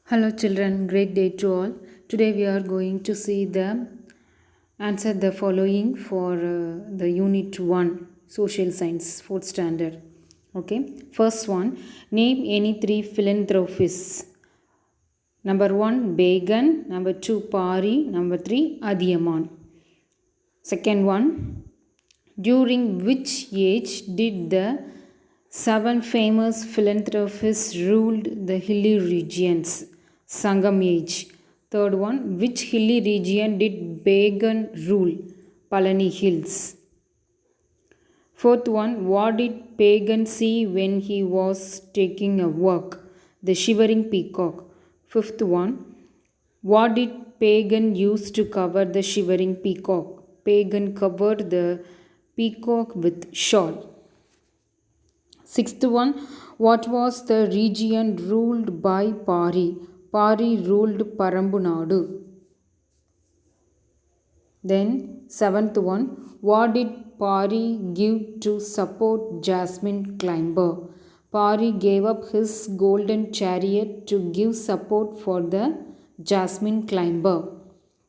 Hello children, great day to all. Today we are going to see the answer the following for the unit 1 social science 4th standard. Okay, first one, name any 3 philanthropists. Number 1 Bacon, number 2 Pari, number 3 Adiyaman. Second one, during which age did the 7 famous philanthropists ruled the hilly regions? Sangam age. Third one, which hilly region did Bacon rule? Palani Hills. Fourth one, what did Bacon see when he was taking a walk? The shivering peacock. Fifth one, what did Bacon use to cover the shivering peacock? Bacon covered the peacock with shawl. Sixth one, what was the region ruled by Pari? Pari ruled Parambunadu. Then seventh one, what did Pari give to support Jasmine Climber? Pari gave up his golden chariot to give support for the Jasmine Climber.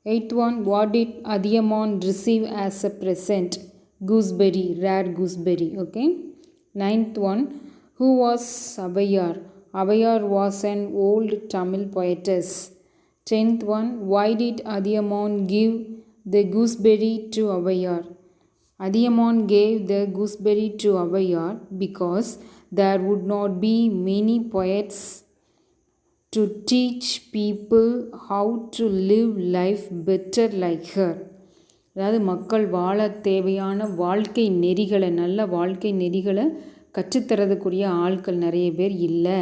Eighth one, what did Adiyaman receive as a present? Gooseberry, rare gooseberry. Okay. Ninth one, who was Abayar? Abayar was an old Tamil poetess. Tenth one, why did Adiyaman give the gooseberry to Abayar? Adiyaman gave the gooseberry to Abayar because there would not be many poets to teach people how to live life better like her. அதாவது மக்கள் வாழ தேவையான வாழ்க்கை நெறிகளை நல்ல வாழ்க்கை நெறிகளை கற்றுத்தரதுக்குரிய ஆட்கள் நிறைய பேர் இல்லை.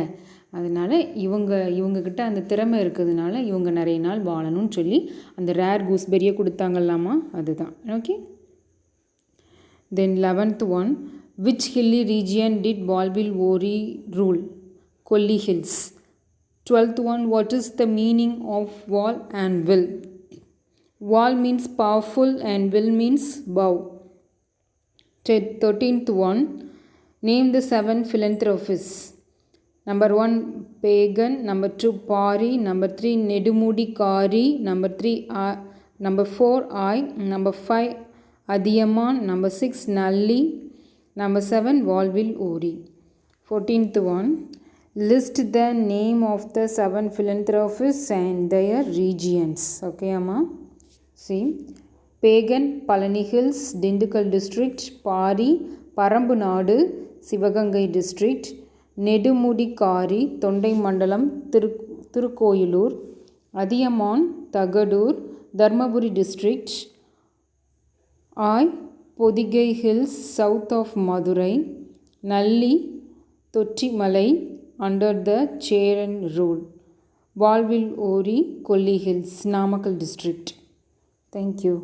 அதனால் இவங்கக்கிட்ட அந்த திறமை இருக்கிறதுனால இவங்க நிறைய நாள் வாழணும்னு சொல்லி அந்த ரேர் கூஸ்பெரியை கொடுத்தாங்கல்லாமா, அதுதான். Okay. Then 11th one, which hilly region did Valvil Ori rule? Kolli hills. 12th one, what is the meaning of wall and will? Wall means powerful and will means bow. 13th one, name the 7 philanthropists. Number 1 Bacon, number 2 Pari, number 3 Nedumudi Kari, number 4 I, number 5 Adiyaman, number 6 Nalli, number 7 Walvil Ori. 14th one, list the name of the 7 philanthropists and their regions. Okay, Amma. See, Bacon, Palani Hills, Dindigul district. Pari, Parambunadu, Sivagangai district. Nedumudi Kari, Tondai Mandalam, Tirukoyilur. Adiyaman, Tagadur, Dharmaburi district. I, Podigai Hills, south of Madurai. Nalli, Tochimalai, under the Cheran rule. Walvil Ori, Kolli Hills, Namakkal district. Thank you.